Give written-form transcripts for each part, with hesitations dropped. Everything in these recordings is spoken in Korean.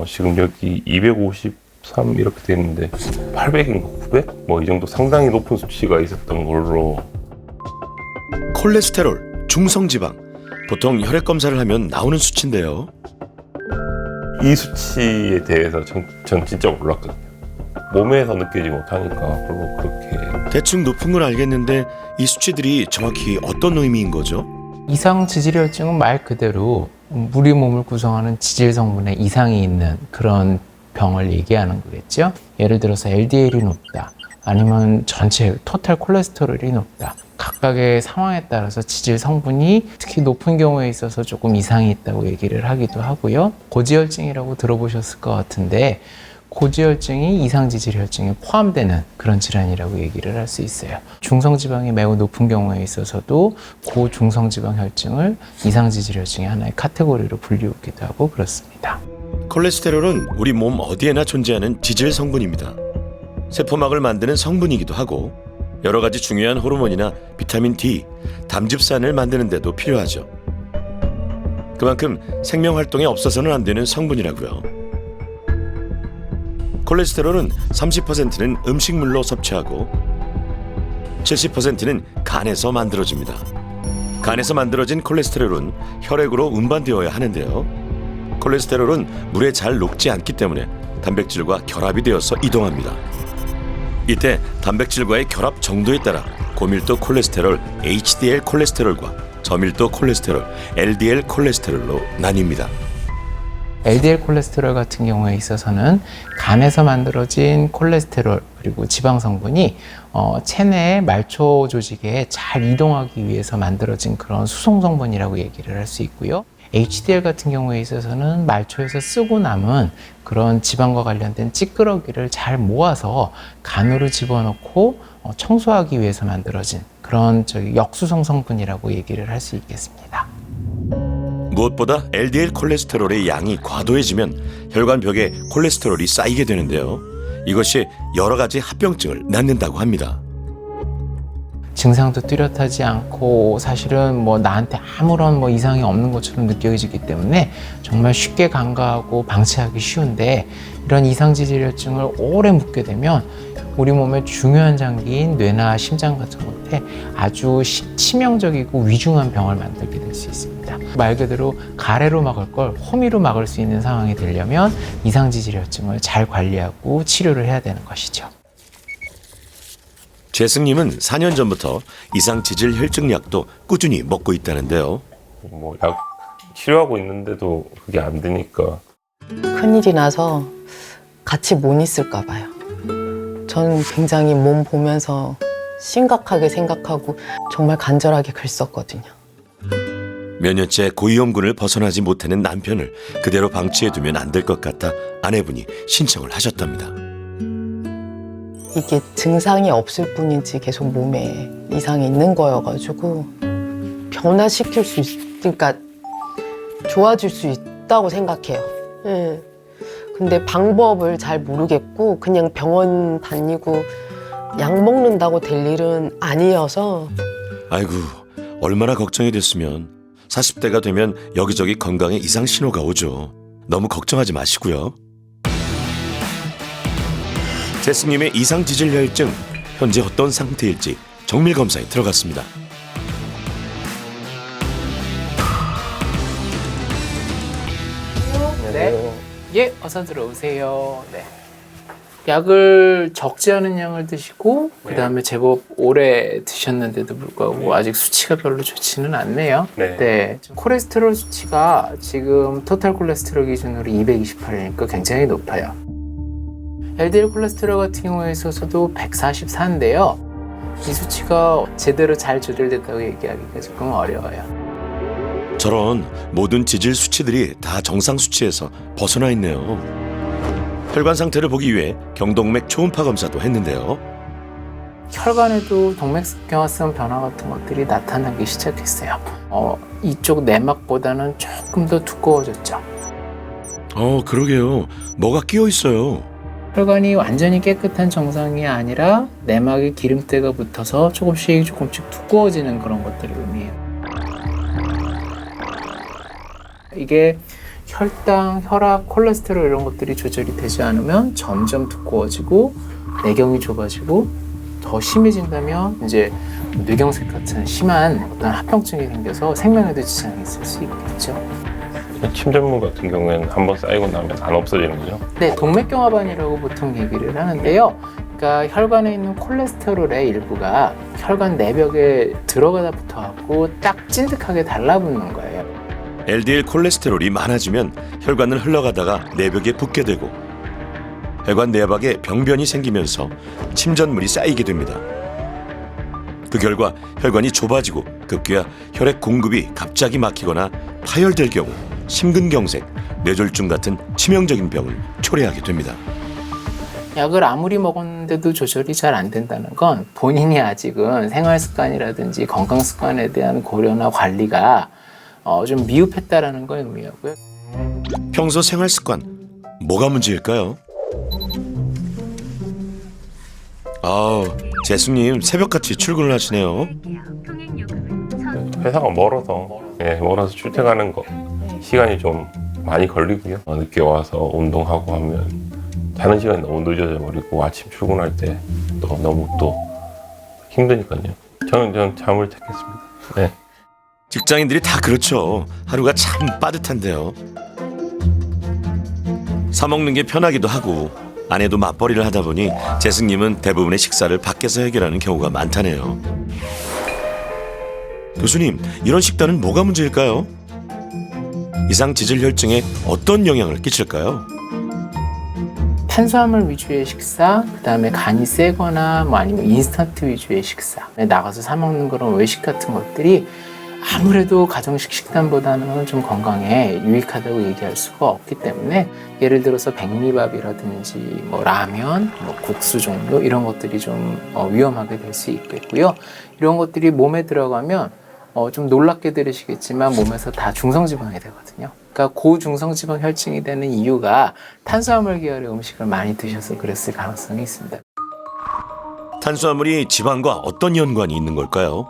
지금 여기 253 이렇게 돼 있는데 800인가 900? 뭐 이 정도 상당히 높은 수치가 있었던 걸로. 콜레스테롤, 중성지방. 보통 혈액 검사를 하면 나오는 수치인데요. 이 수치에 대해서 전 진짜 몰랐거든요. 몸에서 느끼지 못하니까 별로 그렇게. 대충 높은 건 알겠는데 이 수치들이 정확히 어떤 의미인 거죠? 이상 지질혈증은 말 그대로 우리 몸을 구성하는 지질 성분에 이상이 있는 그런 병을 얘기하는 거겠죠. 예를 들어서 LDL이 높다, 아니면 전체 토탈 콜레스테롤이 높다. 각각의 상황에 따라서 지질 성분이 특히 높은 경우에 있어서 조금 이상이 있다고 얘기를 하기도 하고요. 고지혈증이라고 들어보셨을 것 같은데 고지혈증이 이상지질혈증에 포함되는 그런 질환이라고 얘기를 할 수 있어요. 중성지방이 매우 높은 경우에 있어서도 고중성지방혈증을 이상지질혈증의 하나의 카테고리로 분류하기도 하고 그렇습니다. 콜레스테롤은 우리 몸 어디에나 존재하는 지질 성분입니다. 세포막을 만드는 성분이기도 하고 여러 가지 중요한 호르몬이나 비타민 D, 담즙산을 만드는 데도 필요하죠. 그만큼 생명 활동에 없어서는 안 되는 성분이라고요. 콜레스테롤은 30%는 음식물로 섭취하고 70%는 간에서 만들어집니다. 간에서 만들어진 콜레스테롤은 혈액으로 운반되어야 하는데요. 콜레스테롤은 물에 잘 녹지 않기 때문에 단백질과 결합이 되어서 이동합니다. 이때 단백질과의 결합 정도에 따라 고밀도 콜레스테롤 HDL 콜레스테롤과 저밀도 콜레스테롤 LDL 콜레스테롤로 나뉩니다. LDL 콜레스테롤 같은 경우에 있어서는 간에서 만들어진 콜레스테롤 그리고 지방 성분이 체내의 말초 조직에 잘 이동하기 위해서 만들어진 그런 수송 성분이라고 얘기를 할 수 있고요. HDL 같은 경우에 있어서는 말초에서 쓰고 남은 그런 지방과 관련된 찌끄러기를 잘 모아서 간으로 집어넣고 청소하기 위해서 만들어진 그런 역수성 성분이라고 얘기를 할 수 있겠습니다. 무엇보다 LDL 콜레스테롤의 양이 과도해지면 혈관벽에 콜레스테롤이 쌓이게 되는데요. 이것이 여러 가지 합병증을 낳는다고 합니다. 증상도 뚜렷하지 않고 사실은 나한테 아무런 이상이 없는 것처럼 느껴지기 때문에 정말 쉽게 간과하고 방치하기 쉬운데 이런 이상지질혈증을 오래 묵게 되면 우리 몸의 중요한 장기인 뇌나 심장 같은 곳에 아주 치명적이고 위중한 병을 만들게 될 수 있습니다. 말 그대로 가래로 막을 걸 호미로 막을 수 있는 상황이 되려면 이상지질혈증을 잘 관리하고 치료를 해야 되는 것이죠. 재승님은 4년 전부터 이상지질혈증 약도 꾸준히 먹고 있다는데요. 약 치료하고 있는데도 그게 안 되니까. 큰일이 나서 같이 못 있을까 봐요. 저는 굉장히 몸 보면서 심각하게 생각하고 정말 간절하게 글 썼거든요. 몇 년째 고위험군을 벗어나지 못하는 남편을 그대로 방치해두면 안 될 것 같아 아내분이 신청을 하셨답니다. 이게 증상이 없을 뿐이지 계속 몸에 이상이 있는 거여가지고 변화시킬 수 그러니까 좋아질 수 있다고 생각해요. 예. 근데 방법을 잘 모르겠고 그냥 병원 다니고 약 먹는다고 될 일은 아니어서. 아이고, 얼마나 걱정이 됐으면. 40대가 되면 여기저기 건강에 이상 신호가 오죠. 너무 걱정하지 마시고요. 재승님의 이상지질혈증, 현재 어떤 상태일지 정밀 검사에 들어갔습니다. 네. 예, 어서 들어오세요. 네. 약을 적지 않은 양을 드시고 그다음에 제법 오래 드셨는데도 불구하고 아직 수치가 별로 좋지는 않네요. 네. 콜레스테롤 수치가 지금 토탈 콜레스테롤 기준으로 228이니까 굉장히 높아요. LDL 콜레스테롤 같은 경우에 있어서도 144인데요. 이 수치가 제대로 잘 조절됐다고 얘기하기가 조금 어려워요. 저런 모든 지질 수치들이 다 정상 수치에서 벗어나 있네요. 혈관 상태를 보기 위해 경동맥 초음파 검사도 했는데요. 혈관에도 동맥경화성 변화 같은 것들이 나타나기 시작했어요. 이쪽 내막보다는 조금 더 두꺼워졌죠. 그러게요. 뭐가 끼어 있어요. 혈관이 완전히 깨끗한 정상이 아니라 내막에 기름때가 붙어서 조금씩 두꺼워지는 그런 것들을 의미해요. 이게 혈당, 혈압, 콜레스테롤 이런 것들이 조절이 되지 않으면 점점 두꺼워지고 내경이 좁아지고 더 심해진다면 이제 뇌경색 같은 심한 어떤 합병증이 생겨서 생명에도 지장이 있을 수 있겠죠. 침전물 같은 경우에는 한번 쌓이고 나면 안 없어지는 거죠. 네, 동맥경화반이라고 보통 얘기를 하는데요. 그러니까 혈관에 있는 콜레스테롤의 일부가 혈관 내벽에 들어가다 붙어갖고 딱 찐득하게 달라붙는 거예요. LDL 콜레스테롤이 많아지면 혈관을 흘러가다가 내벽에 붙게 되고 혈관 내박에 병변이 생기면서 침전물이 쌓이게 됩니다. 그 결과 혈관이 좁아지고 급기야 혈액 공급이 갑자기 막히거나 파열될 경우 심근경색, 뇌졸중 같은 치명적인 병을 초래하게 됩니다. 약을 아무리 먹었는데도 조절이 잘 안 된다는 건 본인이 아직은 생활 습관이라든지 건강 습관에 대한 고려나 관리가 좀 미흡했다라는 걸 의미하고요. 평소 생활 습관 뭐가 문제일까요? 재수님 새벽같이 출근을 하시네요. 회사가 멀어서 출퇴근하는 거 시간이 좀 많이 걸리고요. 늦게 와서 운동하고 하면 자는 시간이 너무 늦어져 버리고 아침 출근할 때 또 너무 또 힘드니까요. 저는 잠을 택했습니다. 네. 직장인들이 다 그렇죠. 하루가 참 빠듯한데요. 사 먹는 게 편하기도 하고 아내도 맞벌이를 하다 보니 재승님은 대부분의 식사를 밖에서 해결하는 경우가 많다네요. 교수님, 이런 식단은 뭐가 문제일까요? 이상 지질혈증에 어떤 영향을 끼칠까요? 탄수화물 위주의 식사, 그다음에 간이 세거나 뭐 아니면 인스턴트 위주의 식사, 나가서 사 먹는 그런 외식 같은 것들이 아무래도 가정식 식단보다는 좀 건강에 유익하다고 얘기할 수가 없기 때문에 예를 들어서 백미밥이라든지 뭐 라면, 뭐 국수 종류 이런 것들이 좀 위험하게 될 수 있겠고요. 이런 것들이 몸에 들어가면 좀 놀랍게 들으시겠지만 몸에서 다 중성지방이 되거든요. 그러니까 고중성지방 혈증이 되는 이유가 탄수화물 계열의 음식을 많이 드셔서 그랬을 가능성이 있습니다. 탄수화물이 지방과 어떤 연관이 있는 걸까요?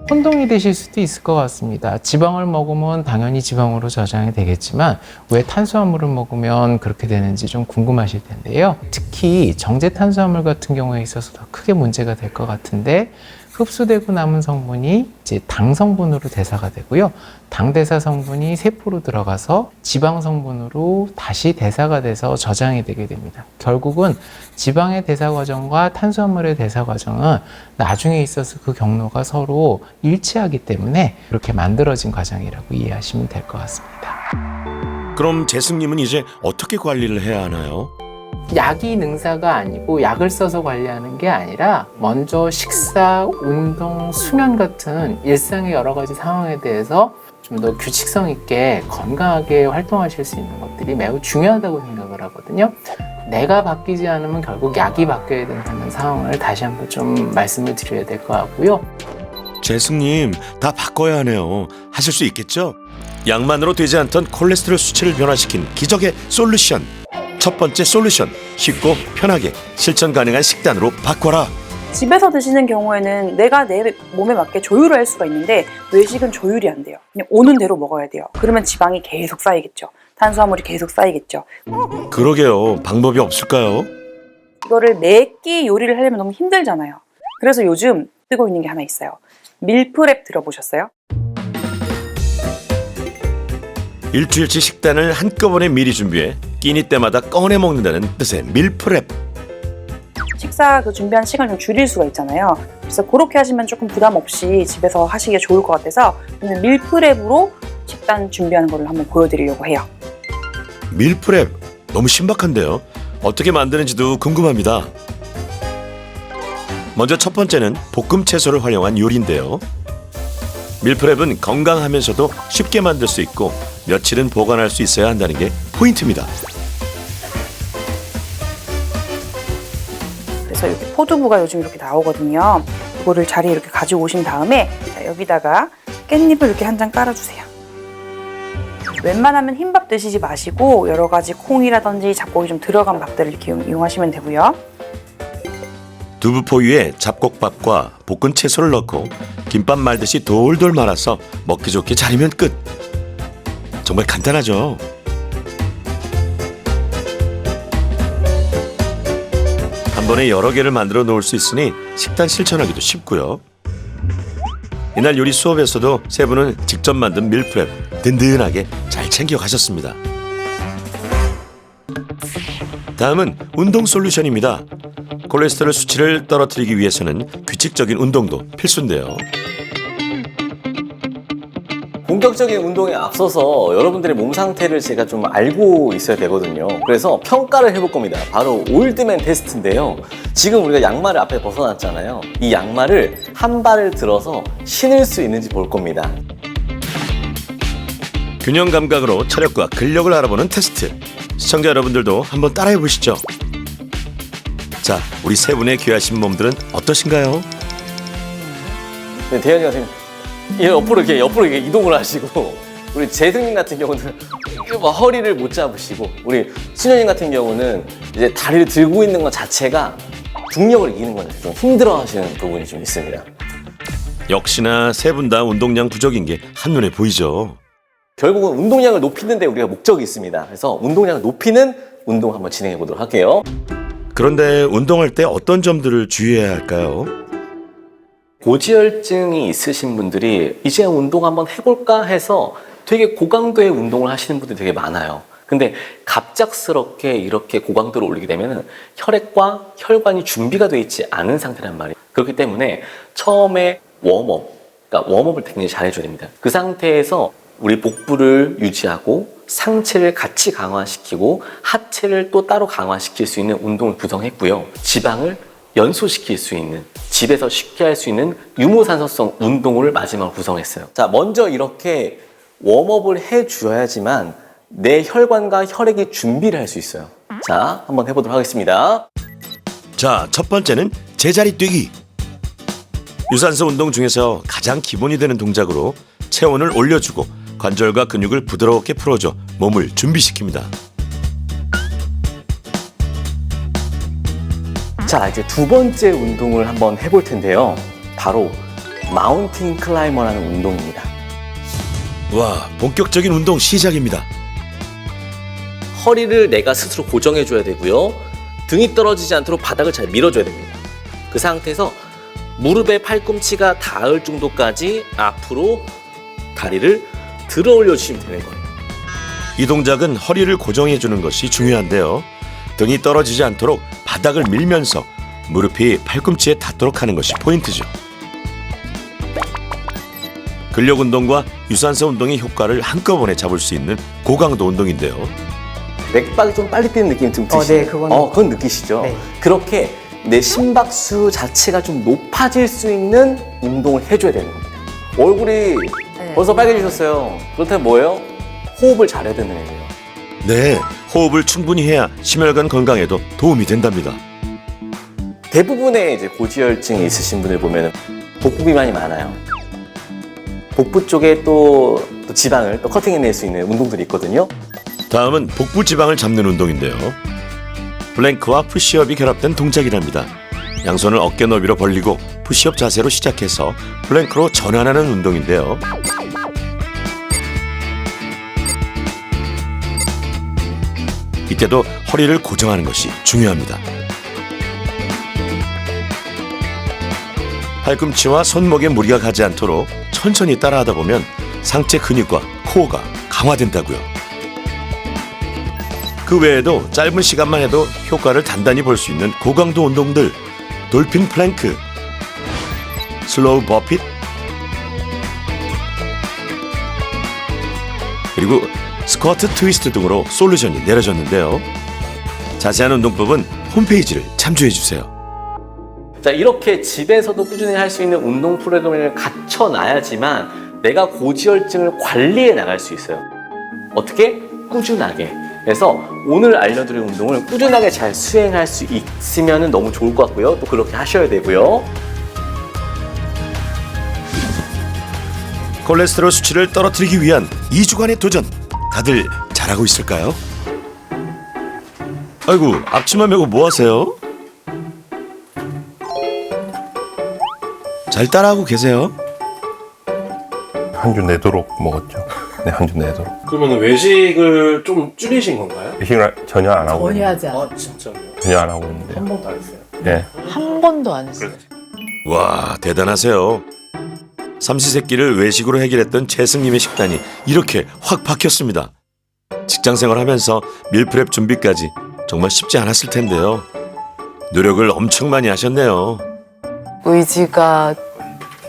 혼동이 되실 수도 있을 것 같습니다. 지방을 먹으면 당연히 지방으로 저장이 되겠지만 왜 탄수화물을 먹으면 그렇게 되는지 좀 궁금하실 텐데요. 특히 정제 탄수화물 같은 경우에 있어서 더 크게 문제가 될 것 같은데 흡수되고 남은 성분이 이제 당 성분으로 대사가 되고요. 당 대사 성분이 세포로 들어가서 지방 성분으로 다시 대사가 돼서 저장이 되게 됩니다. 결국은 지방의 대사 과정과 탄수화물의 대사 과정은 나중에 있어서 그 경로가 서로 일치하기 때문에 그렇게 만들어진 과정이라고 이해하시면 될 것 같습니다. 그럼 재승님은 이제 어떻게 관리를 해야 하나요? 약이 능사가 아니고 약을 써서 관리하는 게 아니라 먼저 식사, 운동, 수면 같은 일상의 여러 가지 상황에 대해서 좀 더 규칙성 있게 건강하게 활동하실 수 있는 것들이 매우 중요하다고 생각을 하거든요. 내가 바뀌지 않으면 결국 약이 바뀌어야 된다는 상황을 다시 한번 좀 말씀을 드려야 될 것 같고요. 재승님 다 바꿔야 하네요. 하실 수 있겠죠? 약만으로 되지 않던 콜레스테롤 수치를 변화시킨 기적의 솔루션. 첫 번째 솔루션, 쉽고 편하게 실천 가능한 식단으로 바꿔라. 집에서 드시는 경우에는 내가 내 몸에 맞게 조율을 할 수가 있는데 외식은 조율이 안 돼요. 그냥 오는 대로 먹어야 돼요. 그러면 지방이 계속 쌓이겠죠. 탄수화물이 계속 쌓이겠죠. 그러게요. 방법이 없을까요? 이거를 매끼 요리를 하려면 너무 힘들잖아요. 그래서 요즘 뜨고 있는 게 하나 있어요. 밀프렙 들어보셨어요? 일주일치 식단을 한꺼번에 미리 준비해 끼니 때마다 꺼내 먹는다는 뜻의 밀프렙. 식사 준비한 시간을 좀 줄일 수가 있잖아요. 그래서 그렇게 하시면 조금 부담 없이 집에서 하시기에 좋을 것 같아서 오늘 밀프렙으로 식단 준비하는 거를 한번 보여드리려고 해요. 밀프렙 너무 신박한데요. 어떻게 만드는지도 궁금합니다. 먼저 첫 번째는 볶음 채소를 활용한 요리인데요. 밀프렙은 건강하면서도 쉽게 만들 수 있고 며칠은 보관할 수 있어야 한다는 게 포인트입니다. 그래서 이렇게 포두부가 요즘 이렇게 나오거든요. 이거를 자리에 이렇게 가지고 오신 다음에 여기다가 깻잎을 이렇게 한 장 깔아주세요. 웬만하면 흰밥 드시지 마시고 여러 가지 콩이라든지 잡곡이 좀 들어간 밥들을 이렇게 이용하시면 되고요. 두부포유에 잡곡밥과 볶은 채소를 넣고 김밥 말듯이 돌돌 말아서 먹기 좋게 자르면 끝. 정말 간단하죠. 한 번에 여러 개를 만들어 놓을 수 있으니 식단 실천하기도 쉽고요. 이날 요리 수업에서도 세 분은 직접 만든 밀프렙 든든하게 잘 챙겨 가셨습니다. 다음은 운동 솔루션입니다. 콜레스테롤 수치를 떨어뜨리기 위해서는 규칙적인 운동도 필수인데요. 본격적인 운동에 앞서서 여러분들의 몸 상태를 제가 좀 알고 있어야 되거든요. 그래서 평가를 해볼 겁니다. 바로 올드맨 테스트인데요. 지금 우리가 양말을 앞에 벗어놨잖아요. 이 양말을 한 발을 들어서 신을 수 있는지 볼 겁니다. 균형 감각으로 체력과 근력을 알아보는 테스트. 시청자 여러분들도 한번 따라해 보시죠. 자, 우리 세 분의 귀하신 몸들은 어떠신가요? 네, 대현이가 지금 옆으로 이렇게 이동을 하시고, 우리 재승님 같은 경우는 막 허리를 못 잡으시고, 우리 신현님 같은 경우는 이제 다리를 들고 있는 것 자체가 중력을 이기는 건데 좀 힘들어 하시는 부분이 좀 있습니다. 역시나 세 분 다 운동량 부족인 게 한눈에 보이죠. 결국은 운동량을 높이는 데 우리가 목적이 있습니다. 그래서 운동량을 높이는 운동 한번 진행해 보도록 할게요. 그런데 운동할 때 어떤 점들을 주의해야 할까요? 고지혈증이 있으신 분들이 이제 운동 한번 해볼까 해서 되게 고강도의 운동을 하시는 분들이 되게 많아요. 근데 갑작스럽게 이렇게 고강도를 올리게 되면 혈액과 혈관이 준비가 되어 있지 않은 상태란 말이에요. 그렇기 때문에 처음에 그러니까 웜업을 굉장히 잘 해줘야 됩니다. 그 상태에서 우리 복부를 유지하고 상체를 같이 강화시키고 하체를 또 따로 강화시킬 수 있는 운동을 구성했고요. 지방을 연소시킬 수 있는, 집에서 쉽게 할 수 있는 유무산소성 운동을 마지막으로 구성했어요. 자, 먼저 이렇게 웜업을 해줘야지만 내 혈관과 혈액이 준비를 할 수 있어요. 자, 한번 해보도록 하겠습니다. 자, 첫 번째는 제자리 뛰기. 유산소 운동 중에서 가장 기본이 되는 동작으로 체온을 올려주고 관절과 근육을 부드럽게 풀어줘 몸을 준비시킵니다. 자, 이제 두 번째 운동을 한번 해볼 텐데요. 바로 마운틴 클라이머라는 운동입니다. 와, 본격적인 운동 시작입니다. 허리를 내가 스스로 고정해줘야 되고요. 등이 떨어지지 않도록 바닥을 잘 밀어줘야 됩니다. 그 상태에서 무릎에 팔꿈치가 닿을 정도까지 앞으로 다리를 들어 올려주시면 되는 거예요. 이 동작은 허리를 고정해주는 것이 중요한데요. 등이 떨어지지 않도록 바닥을 밀면서 무릎이 팔꿈치에 닿도록 하는 것이 포인트죠. 근력 운동과 유산소 운동의 효과를 한꺼번에 잡을 수 있는 고강도 운동인데요. 맥박이 좀 빨리 뛰는 느낌이 좀 드시죠? 네, 그건 느끼시죠? 네. 그렇게 내 심박수 자체가 좀 높아질 수 있는 운동을 해줘야 되는 겁니다. 얼굴이 벌써 빨개지셨어요. 그렇다면 뭐예요? 호흡을 잘해야 되는 거예요. 네, 호흡을 충분히 해야 심혈관 건강에도 도움이 된답니다. 대부분의 이제 고지혈증이 있으신 분들 보면 복부 비만이 많아요. 복부 쪽에 또 지방을 또 커팅해낼 수 있는 운동들이 있거든요. 다음은 복부 지방을 잡는 운동인데요. 플랭크와 푸시업이 결합된 동작이랍니다. 양손을 어깨 너비로 벌리고 푸시업 자세로 시작해서 플랭크로 전환하는 운동인데요. 이때도 허리를 고정하는 것이 중요합니다. 팔꿈치와 손목에 무리가 가지 않도록 천천히 따라하다 보면 상체 근육과 코어가 강화된다고요. 그 외에도 짧은 시간만 해도 효과를 단단히 볼 수 있는 고강도 운동들, 돌핀 플랭크, 슬로우 버핏, 그리고 스쿼트 트위스트 등으로 솔루션이 내려졌는데요. 자세한 운동법은 홈페이지를 참조해주세요. 자, 이렇게 집에서도 꾸준히 할 수 있는 운동 프로그램을 갖춰놔야지만 내가 고지혈증을 관리해 나갈 수 있어요. 어떻게? 꾸준하게. 그래서 오늘 알려드릴 운동을 꾸준하게 잘 수행할 수 있으면 너무 좋을 것 같고요. 또 그렇게 하셔야 되고요. 콜레스테롤 수치를 떨어뜨리기 위한 2주간의 도전, 다들 잘하고 있을까요? 아이고, 앞치마 메고 뭐 하세요? 잘 따라하고 계세요? 한 주 내도록 먹었죠. 네, 한 주 내도록. 그러면 외식을 좀 줄이신 건가요? 외식을 전혀 안 하고 전혀 하지 않아. 진짜요? 전혀 안 하고 있는데. 한 번도 안 했어요. 네. 한 번도 안 했어요. 와, 대단하세요. 삼시세끼를 외식으로 해결했던 재승님의 식단이 이렇게 확 바뀌었습니다. 직장생활 하면서 밀프렙 준비까지 정말 쉽지 않았을 텐데요. 노력을 엄청 많이 하셨네요. 의지가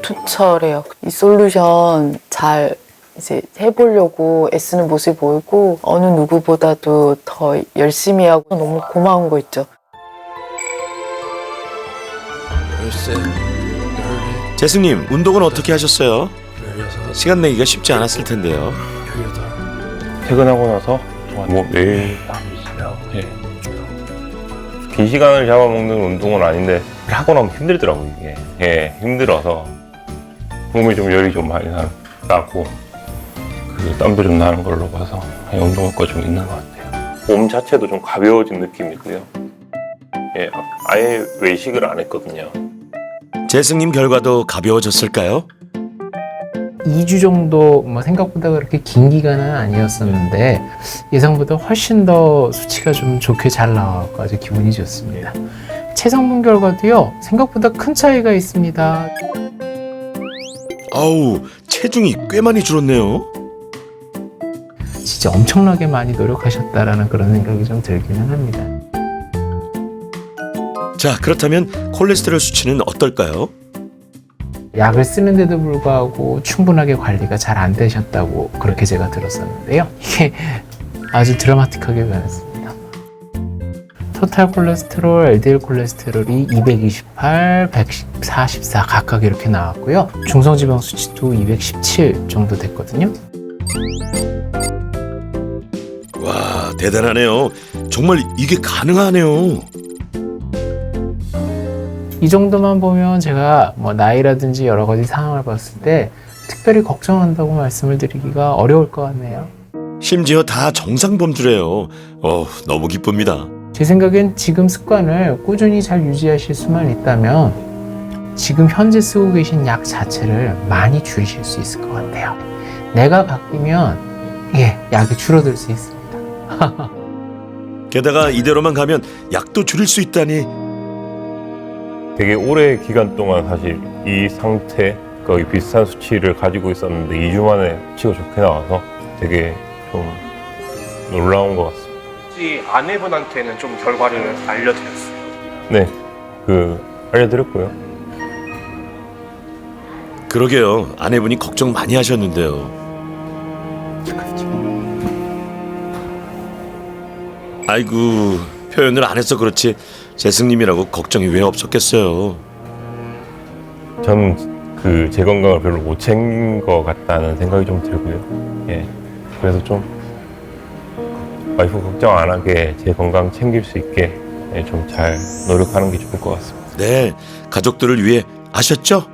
투철해요. 이 솔루션 잘 이제 해보려고 애쓰는 모습이 보이고 어느 누구보다도 더 열심히 하고 너무 고마운 거 있죠. 재승님, 운동은 어떻게 하셨어요? 시간 내기가 쉽지 않았을 텐데요. 퇴근하고 나서 뭐 매일 예. 긴 시간을 잡아먹는 운동은 아닌데 하고 나면 힘들더라고요 이게. 예, 힘들어서 몸이 좀 열이 좀 많이 나고 그 땀도 좀 나는 걸로 봐서 운동 효과 좀 있는 것 같아요. 몸 자체도 좀 가벼워진 느낌이고요. 예, 아예 외식을 안 했거든요. 재승님 결과도 가벼워졌을까요? 2주 정도 뭐 생각보다 그렇게 긴 기간은 아니었었는데 예상보다 훨씬 더 수치가 좀 좋게 잘 나와서 아주 기분이 좋습니다. 체성분 결과도요 생각보다 큰 차이가 있습니다. 아우, 체중이 꽤 많이 줄었네요. 진짜 엄청나게 많이 노력하셨다라는 그런 생각이 좀 들기는 합니다. 자, 그렇다면 콜레스테롤 수치는 어떨까요? 약을 쓰는데도 불구하고 충분하게 관리가 잘 안 되셨다고 그렇게 제가 들었었는데요. 이게 아주 드라마틱하게 변했습니다. 토탈 콜레스테롤, LDL 콜레스테롤이 228, 144 각각 이렇게 나왔고요. 중성지방 수치도 217 정도 됐거든요. 와, 대단하네요. 정말 이게 가능하네요. 이 정도만 보면 제가 뭐 나이라든지 여러 가지 상황을 봤을 때 특별히 걱정한다고 말씀을 드리기가 어려울 것 같네요. 심지어 다 정상범주래요. 너무 기쁩니다. 제 생각엔 지금 습관을 꾸준히 잘 유지하실 수만 있다면 지금 현재 쓰고 계신 약 자체를 많이 줄이실 수 있을 것 같아요. 내가 바뀌면 약이 줄어들 수 있습니다. 게다가 이대로만 가면 약도 줄일 수 있다니. 되게 오래 기간 동안 사실 이 상태 거의 비슷한 수치를 가지고 있었는데 2주 만에 수치가 좋게 나와서 되게 좀 놀라운 것 같습니다. 혹시 아내분한테는 좀 결과를 알려드렸어요? 네, 알려드렸고요. 그러게요. 아내분이 걱정 많이 하셨는데요. 아이고, 표현을 안 해서 그렇지 재승님이라고 걱정이 왜 없었겠어요. 저는 제 건강을 별로 못 챙긴 것 같다는 생각이 좀 들고요. 예, 그래서 좀 와이프 걱정 안 하게 제 건강 챙길 수 있게 좀 잘 노력하는 게 좋을 것 같습니다. 네, 가족들을 위해 아셨죠?